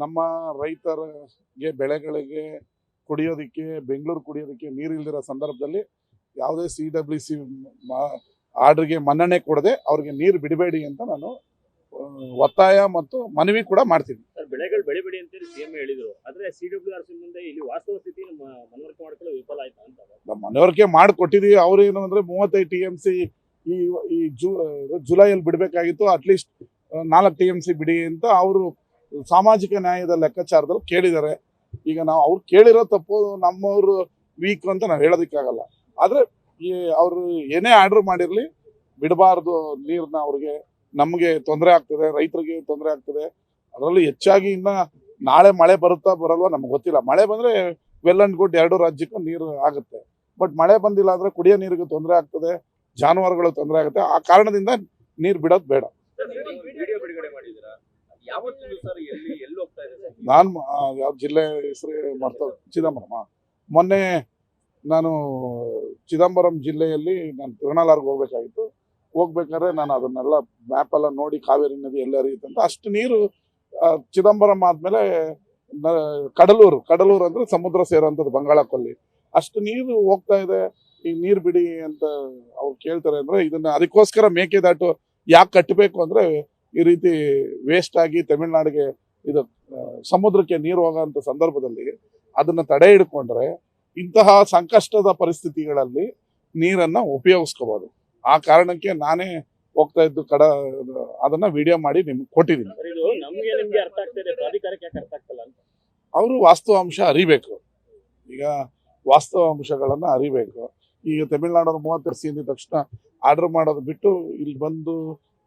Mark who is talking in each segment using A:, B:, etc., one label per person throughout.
A: ನಮ್ಮ ರೈತರಿಗೆ ಬೆಳೆಗಳಿಗೆ ಕುಡಿಯೋದಕ್ಕೆ ಬೆಂಗಳೂರು ಕುಡಿಯೋದಕ್ಕೆ ನೀರು ಇಲ್ದಿರೋ ಸಂದರ್ಭದಲ್ಲಿ ಯಾವುದೇ CWC ಆರ್ಡ್ರಿಗೆ ಮನ್ನಣೆ ಕೊಡದೆ ಅವ್ರಿಗೆ ನೀರು ಬಿಡಬೇಡಿ ಅಂತ ನಾನು ಒತ್ತಾಯ ಮತ್ತು ಮನವಿ ಕೂಡ ಮಾಡ್ತೀನಿ.
B: ಬೆಳೆಗಳು ಬೆಳಿಬೇಡಿ ಅಂತೇಳಿ ಸಿಎಂ ಹೇಳಿದ್ರು. ಆದ್ರೆ CWRC ಮುಂದೆ ಇಲ್ಲಿ ವಾಸ್ತವ ಸ್ಥಿತಿ ಮನವರಿಕೆ ಮಾಡ್ಕೊಳ್ಳೋ ವಿಫಲ ಆಯ್ತಾ ಅಂತ.
A: ನಮ್ಮ ಮನವರಿಕೆ ಮಾಡಿಕೊಟ್ಟಿದೀವಿ. ಅವ್ರೇನು ಅಂದ್ರೆ 35 TMC ಈ ಜುಲೈಯಲ್ಲಿ ಬಿಡಬೇಕಾಗಿತ್ತು, ಅಟ್ಲೀಸ್ಟ್ 4 TMC ಬಿಡಿ ಅಂತ ಅವರು ಸಾಮಾಜಿಕ ನ್ಯಾಯದ ಲೆಕ್ಕಾಚಾರದಲ್ಲಿ ಕೇಳಿದ್ದಾರೆ. ಈಗ ನಾವು ಅವ್ರು ಕೇಳಿರೋ ತಪ್ಪು, ನಮ್ಮವ್ರು ವೀಕ್ ಅಂತ ನಾವು ಹೇಳೋದಕ್ಕಾಗಲ್ಲ. ಆದ್ರೆ ಅವರು ಏನೇ ಆರ್ಡರ್ ಮಾಡಿರ್ಲಿ ಬಿಡಬಾರ್ದು ನೀರನ್ನ. ಅವ್ರಿಗೆ ನಮಗೆ ತೊಂದರೆ ಆಗ್ತದೆ, ರೈತರಿಗೆ ತೊಂದರೆ ಆಗ್ತದೆ. ಅದರಲ್ಲಿ ಹೆಚ್ಚಾಗಿ ಇನ್ನ ನಾಳೆ ಮಳೆ ಬರುತ್ತಾ ಬರಲ್ವಾ ನಮ್ಗೆ ಗೊತ್ತಿಲ್ಲ. ಮಳೆ ಬಂದ್ರೆ ವೆಲ್ ಅಂಡ್ ಗುಡ್, 2 ರಾಜ್ಯಕ್ಕೂ ನೀರು ಆಗುತ್ತೆ. ಬಟ್ ಮಳೆ ಬಂದಿಲ್ಲ ಅಂದ್ರೆ ಕುಡಿಯೋ ನೀರಿಗೆ ತೊಂದರೆ ಆಗ್ತದೆ, ಜಾನುವಾರುಗಳು ತೊಂದರೆ ಆಗುತ್ತೆ. ಆ ಕಾರಣದಿಂದ ನೀರು ಬಿಡೋದು ಬೇಡ. ನಾನು ಯಾವ ಜಿಲ್ಲೆ ಹೆಸರು ಮಾಡ್ತಾ ಚಿದಂಬರಂ. ಮೊನ್ನೆ ನಾನು ಚಿದಂಬರಂ ಜಿಲ್ಲೆಯಲ್ಲಿ ನಾನು ತಿರುಣಾಲಾರ್ಗೆ ಹೋಗ್ಬೇಕಾಗಿತ್ತು. ಹೋಗ್ಬೇಕಾದ್ರೆ ನಾನು ಅದನ್ನೆಲ್ಲ ಮ್ಯಾಪ್ ಎಲ್ಲ ನೋಡಿ ಕಾವೇರಿ ನದಿ ಎಲ್ಲ ಹರಿಯುತ್ತೆ ಅಂತ. ಅಷ್ಟು ನೀರು ಚಿದಂಬರಂ ಆದ್ಮೇಲೆ ಕಡಲೂರು ಅಂದ್ರೆ ಸಮುದ್ರ ಸೇರುವಂಥದ್ದು ಬಂಗಾಳ ಕೊಲ್ಲಿ, ಅಷ್ಟು ನೀರು ಹೋಗ್ತಾ ಇದೆ. ಈ ನೀರು ಬಿಡಿ ಅಂತ ಅವ್ರು ಕೇಳ್ತಾರೆ. ಅಂದ್ರೆ ಇದನ್ನ ಅದಕ್ಕೋಸ್ಕರ ಮೇಕೆದಾಟು ಯಾಕೆ ಕಟ್ಟಬೇಕು ಅಂದ್ರೆ ಈ ರೀತಿ ವೇಸ್ಟ್ ಆಗಿ ತಮಿಳ್ನಾಡಿಗೆ ಇದು ಸಮುದ್ರಕ್ಕೆ ನೀರು ಹೋಗೋಂಥ ಸಂದರ್ಭದಲ್ಲಿ ಅದನ್ನ ತಡೆ ಹಿಡ್ಕೊಂಡ್ರೆ ಇಂತಹ ಸಂಕಷ್ಟದ ಪರಿಸ್ಥಿತಿಗಳಲ್ಲಿ ನೀರನ್ನ ಉಪಯೋಗಿಸ್ಕೋಬಹುದು. ಆ ಕಾರಣಕ್ಕೆ ನಾನೇ ಹೋಗ್ತಾ ಇದ್ದು ಅದನ್ನ ವಿಡಿಯೋ ಮಾಡಿ ನಿಮ್ಗೆ ಕೊಟ್ಟಿದ್ದೀನಿ. ಅವರು ವಾಸ್ತವಾಂಶ ಅರಿಬೇಕು. ಈಗ ವಾಸ್ತವಾಂಶಗಳನ್ನ ಅರಿಬೇಕು. ಈಗ ತಮಿಳ್ನಾಡು 30 ಸಿಂದ ತಕ್ಷಣ ಆರ್ಡರ್ ಮಾಡೋದು ಬಿಟ್ಟು ಇಲ್ಲಿ ಬಂದು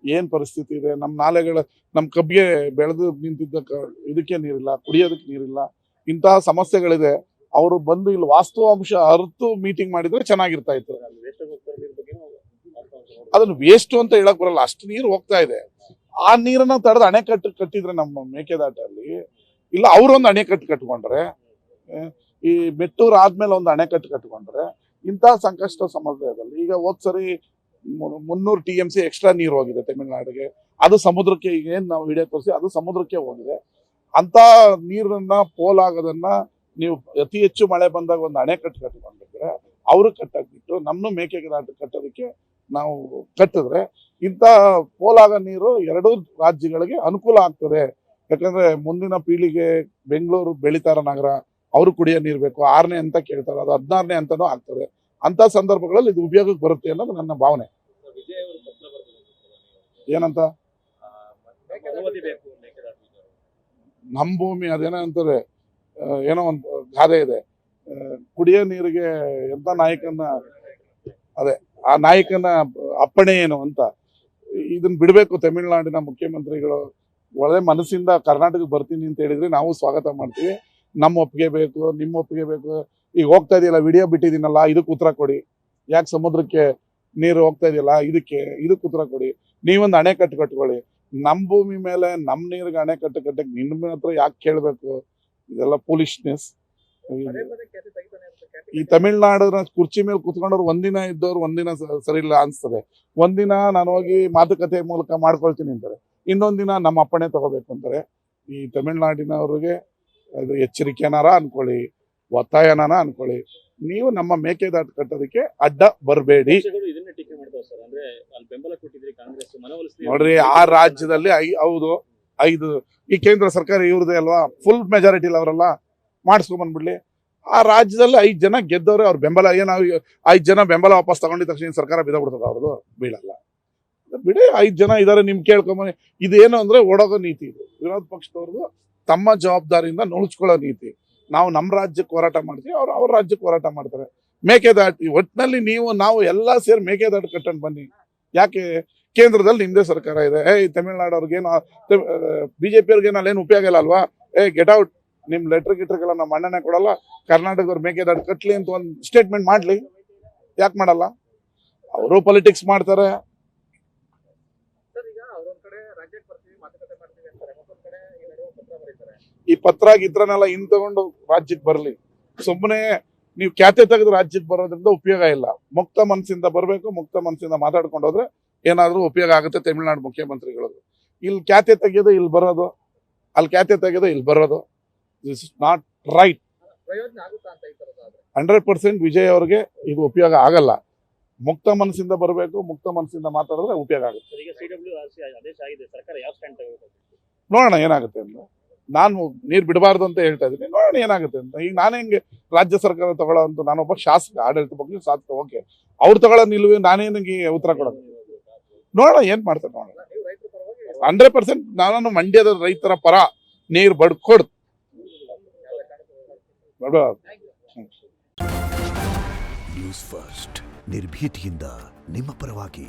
A: ಏನ್ ಪರಿಸ್ಥಿತಿ ಇದೆ, ನಮ್ಮ ನಾಲೆಗಳ ನಮ್ಮ ಕಬ್ಬಿಗೆ ಬೆಳೆದು ನಿಂತಿದ್ದ ಇದಕ್ಕೆ ನೀರಿಲ್ಲ, ಕುಡಿಯೋದಕ್ಕೆ ನೀರಿಲ್ಲ, ಇಂತಹ ಸಮಸ್ಯೆಗಳಿದೆ. ಅವರು ಬಂದು ಇಲ್ಲಿ ವಾಸ್ತವಾಂಶ ಅರ್ತು ಮೀಟಿಂಗ್ ಮಾಡಿದ್ರೆ ಚೆನ್ನಾಗಿರ್ತಾ ಇತ್ತು. ಅದನ್ನು ವೇಸ್ಟ್ ಅಂತ ಹೇಳಕ್ ಬರಲ್ಲ, ಅಷ್ಟು ನೀರು ಹೋಗ್ತಾ ಇದೆ. ಆ ನೀರನ್ನ ತಡೆದು ಅಣೆಕಟ್ಟು ಕಟ್ಟಿದ್ರೆ ನಮ್ಮ ಮೇಕೆದಾಟಲ್ಲಿ ಇಲ್ಲ, ಅವರೊಂದು ಅಣೆಕಟ್ಟು ಕಟ್ಕೊಂಡ್ರೆ, ಈ ಮೆಟ್ಟೂರು ಆದ್ಮೇಲೆ ಒಂದು ಅಣೆಕಟ್ಟು ಕಟ್ಕೊಂಡ್ರೆ ಇಂತಹ ಸಂಕಷ್ಟ ಸಮಸ್ಯೆದಲ್ಲಿ ಈಗ ಹೋದ್ಸರಿ 300 TMC ಎಕ್ಸ್ಟ್ರಾ ನೀರು ಹೋಗಿದೆ ತಮಿಳ್ನಾಡಿಗೆ. ಅದು ಸಮುದ್ರಕ್ಕೆ, ಈಗ ಏನ್ ನಾವು ವಿಡಿಯೋ ತೋರಿಸಿ ಅದು ಸಮುದ್ರಕ್ಕೆ ಹೋಗಿದೆ. ಅಂತ ನೀರನ್ನ ಪೋಲಾಗೋದನ್ನ ನೀವು ಅತಿ ಹೆಚ್ಚು ಮಳೆ ಬಂದಾಗ ಒಂದು ಅಣೆಕಟ್ಟು ಕಟ್ಕೊಂಡಿದ್ರೆ ಅವರು ಕಟ್ಟಾಕ್ಬಿಟ್ಟು ನಮ್ಮ ಮೇಕೆದಾಟು ಕಟ್ಟೋದಕ್ಕೆ ನಾವು ಕಟ್ಟಿದ್ರೆ ಇಂಥ ಪೋಲಾಗ ನೀರು 2 ರಾಜ್ಯಗಳಿಗೆ ಅನುಕೂಲ ಆಗ್ತದೆ. ಯಾಕಂದ್ರೆ ಮುಂದಿನ ಪೀಳಿಗೆ ಬೆಂಗಳೂರು ಬೆಳಿತಾರ ನಗರ, ಅವರು ಕುಡಿಯೋ ನೀರು ಬೇಕು. 6ನೇ ಅಂತ ಕೇಳ್ತಾರೆ, ಅದು 16ನೇ ಅಂತನೂ ಆಗ್ತದೆ. ಅಂತ ಸಂದರ್ಭಗಳಲ್ಲಿ ಇದು ಉಪಯೋಗಕ್ಕೆ ಬರುತ್ತೆ ಅನ್ನೋದು ನನ್ನ ಭಾವನೆ. ಏನಂತ ನಮ್ಮ ಭೂಮಿ ಅದೇನೋ ಅಂತಾರೆ, ಏನೋ ಒಂದು ಗಾದೆ ಇದೆ, ಕುಡಿಯೋ ನೀರಿಗೆ ಎಂತ ನಾಯಕನ, ಅದೇ ಆ ನಾಯಕನ ಅಪ್ಪಣೆ ಏನು ಅಂತ. ಇದನ್ನ ಬಿಡಬೇಕು. ತಮಿಳ್ನಾಡಿನ ಮುಖ್ಯಮಂತ್ರಿಗಳು ಒಳ್ಳೆ ಮನಸ್ಸಿಂದ ಕರ್ನಾಟಕಕ್ಕೆ ಬರ್ತೀನಿ ಅಂತ ಹೇಳಿದ್ರೆ ನಾವು ಸ್ವಾಗತ ಮಾಡ್ತೀವಿ. ನಮ್ಮ ಒಪ್ಪಿಗೆ ಬೇಕು, ನಿಮ್ಮ ಒಪ್ಪಿಗೆ ಬೇಕು. ಈಗ ಹೋಗ್ತಾ ಇದೆಯಲ್ಲ, ವಿಡಿಯೋ ಬಿಟ್ಟಿದ್ದೀನಲ್ಲ, ಇದಕ್ಕೆ ಉತ್ತರ ಕೊಡಿ. ಯಾಕೆ ಸಮುದ್ರಕ್ಕೆ ನೀರು ಹೋಗ್ತಾ ಇದೆಯಲ್ಲ, ಇದಕ್ಕೆ ಉತ್ತರ ಕೊಡಿ. ನೀವೊಂದು ಅಣೆಕಟ್ಟು ಕಟ್ಕೊಳ್ಳಿ. ನಮ್ಮ ಭೂಮಿ ಮೇಲೆ ನಮ್ಮ ನೀರಿಗೆ ಅಣೆಕಟ್ಟು ಕಟ್ಟಕ್ಕೆ ನಿಮ್ಮ ಹತ್ರ ಯಾಕೆ ಕೇಳಬೇಕು? ಇದೆಲ್ಲ ಫೂಲಿಶ್ನೆಸ್. ಈ ತಮಿಳ್ನಾಡಿನ ಕುರ್ಚಿ ಮೇಲೆ ಕುತ್ಕೊಂಡವ್ರು ಒಂದಿನ ಇದ್ದವ್ರು ಒಂದಿನ ಸರಿ ಇಲ್ಲ ಅನ್ಸ್ತದೆ. ಒಂದಿನ ನಾನು ಹೋಗಿ ಮಾತುಕತೆ ಮೂಲಕ ಮಾಡ್ಕೊಳ್ತೀನಿ ಅಂತಾರೆ, ಇನ್ನೊಂದ್ ದಿನ ನಮ್ಮ ಅಪ್ಪಣೆ ತಗೋಬೇಕು ಅಂತಾರೆ. ಈ ತಮಿಳ್ನಾಡಿನವ್ರಿಗೆ ಅದು ಎಚ್ಚರಿಕೆನಾರ ಅನ್ಕೊಳ್ಳಿ, ಒತ್ತಾಯನಾರ ಅನ್ಕೊಳ್ಳಿ. ನೀವು ನಮ್ಮ ಮೇಕೆದಾಟು ಕಟ್ಟೋದಕ್ಕೆ ಅಡ್ಡ ಬರಬೇಡಿ. ನೋಡ್ರಿ, ಆ ರಾಜ್ಯದಲ್ಲಿ ಹೌದು 5 ಈ ಕೇಂದ್ರ ಸರ್ಕಾರ ಇವ್ರದೇ ಅಲ್ವಾ, ಫುಲ್ ಮೆಜಾರಿಟಿ ಇಲ್ಲ, ಅವರೆಲ್ಲ ಮಾಡಿಸ್ಕೊಂಡ್ ಬಂದ್ಬಿಡ್ಲಿ. ಆ ರಾಜ್ಯದಲ್ಲಿ 5 ಜನ ಗೆದ್ದವ್ರೆ, ಅವ್ರ ಬೆಂಬಲ ಏನು 5 ಜನ ಬೆಂಬಲ ವಾಪಸ್ ತಗೊಂಡಿದ ತಕ್ಷಣ ಸರ್ಕಾರ ಬಿದ್ದಬಿಡ್ತದ? ಅವ್ರದ್ದು ಬೀಳಲ್ಲ ಬಿಡಿ. 5 ಜನ ಇದಾರೆ, ನಿಮ್ ಕೇಳ್ಕೊಂಬನಿ. ಇದೇನು ಅಂದ್ರೆ ಓಡೋಗೋ ನೀತಿ ಇದು. ವಿರೋಧ ಪಕ್ಷದವ್ರದ್ದು ತಮ್ಮ ಜವಾಬ್ದಾರಿಯಿಂದ ನುಣುಚ್ಕೊಳ್ಳೋ ನೀತಿ. ನಾವು ನಮ್ಮ ರಾಜ್ಯಕ್ಕೆ ಹೋರಾಟ ಮಾಡ್ತೀವಿ, ಅವ್ರ ರಾಜ್ಯಕ್ಕೆ ಹೋರಾಟ ಮಾಡ್ತಾರೆ. ಮೇಕೆದಾಟು ಒಟ್ಟಿನಲ್ಲಿ ನಾವು ಎಲ್ಲ ಸೇರಿ ಮೇಕೆದಾಟು ಕಟ್ಟಂಡ್ ಬನ್ನಿ. ಯಾಕೆ ಕೇಂದ್ರದಲ್ಲಿ ನಿಮ್ದೇ ಸರ್ಕಾರ ಇದೆ. ತಮಿಳ್ನಾಡು ಅವ್ರಿಗೇನು BJP ಅವ್ರಿಗೇನು ಅಲ್ಲೇನು ಉಪಯೋಗ ಇಲ್ಲ ಅಲ್ವಾ? Get out. ನಿಮ್ ಲೆಟರ್ಗೆಲ್ಲ ನಾವು ಮನ್ನಣೆ ಕೊಡಲ್ಲ, ಕರ್ನಾಟಕದವ್ರು ಮೇಕೆದಾಟು ಕಟ್ಲಿ ಅಂತ ಒಂದು ಸ್ಟೇಟ್ಮೆಂಟ್ ಮಾಡ್ಲಿ. ಯಾಕೆ ಮಾಡಲ್ಲ? ಅವರು ಪೊಲಿಟಿಕ್ಸ್ ಮಾಡ್ತಾರೆ. ಈ ಪತ್ರ ಗಿತ್ರನೆಲ್ಲ ತಗೊಂಡು ರಾಜ್ಯಕ್ಕೆ ಬರ್ಲಿ. ಸುಮ್ಮನೆ ನೀವು ಖ್ಯಾತೆ ತೆಗೆದು ರಾಜ್ಯಕ್ಕೆ ಬರೋದ್ರಿಂದ ಉಪಯೋಗ ಇಲ್ಲ. ಮುಕ್ತ ಮನಸ್ಸಿಂದ ಬರಬೇಕು, ಮುಕ್ತ ಮನಸ್ಸಿಂದ ಮಾತಾಡ್ಕೊಂಡು ಹೋದ್ರೆ ಏನಾದ್ರೂ ಉಪಯೋಗ ಆಗುತ್ತೆ ತಮಿಳ್ನಾಡು ಮುಖ್ಯಮಂತ್ರಿಗಳು. ಇಲ್ಲಿ ಖ್ಯಾತೆ ತೆಗೆಯೋದು, ಇಲ್ಲಿ ಬರೋದು ಅಲ್ಲಿ ಖ್ಯಾತೆ ತೆಗೆದು ಇಲ್ಲಿ ಬರೋದು. This is not right.
C: ಪ್ರಯೋಜನ ಆಗುತ್ತಾ ಅಂತ ಈ ತರದಾದ್ರೆ?
A: 100% ವಿಜಯ್ ಅವ್ರಿಗೆ ಇದು ಉಪಯೋಗ ಆಗಲ್ಲ. ಮುಕ್ತ ಮನಸ್ಸಿಂದ ಬರಬೇಕು, ಮುಕ್ತ ಮನಸ್ಸಿಂದ ಮಾತಾಡಿದ್ರೆ ಉಪಯೋಗ ಆಗುತ್ತೆ.
B: ಸರ್, ಈಗ CWRC ಆದೇಶ ಆಗಿದೆ, ಸರ್ಕಾರ ಯಾವ ಸ್ಟ್ಯಾಂಡ್ ತಗೋಬೇಕು?
A: ನೋಡೋಣ ಏನಾಗುತ್ತೆ ಅಂತ. ನಾನು ನೀರು ಬಿಡಬಾರ್ದು ಅಂತ ಹೇಳ್ತಾ ಇದ್ದೀನಿ, ನೋಡೋಣ ಏನಾಗುತ್ತೆ ಅಂತ. ಈಗ ನಾನು ಹೆಂಗೆ ರಾಜ್ಯ ಸರ್ಕಾರ ತಗೊಳ್ಳೋ ಅಂತ, ನಾನೊಬ್ಬ ಶಾಸಕ, ಆಡಳಿತ ಪಕ್ಷ ಶಾಸಕ, ಓಕೆ. ಅವ್ರು ತಗೊಳ್ಳೋ ನಿಲುವೆ ನಾನೇನಿಗೆ ಉತ್ತರ ಕೊಡೋದು? ನೋಡೋಣ ಏನ್ ಮಾಡ್ತಾರೆ, ನೋಡೋಣ.
C: ನೀವು ರೈತರ ಪರವಾಗಿ
A: 100% ನಾನು ಮಂಡ್ಯದ ರೈತರ ಪರ. ನೀರು ಬಡ್ಕೊಡ್
D: ನ್ಯೂಸ್ ಫಸ್ಟ್ ನಿರ್ಭೀತಿಯಿಂದ ನಿಮ್ಮ ಪರವಾಗಿ.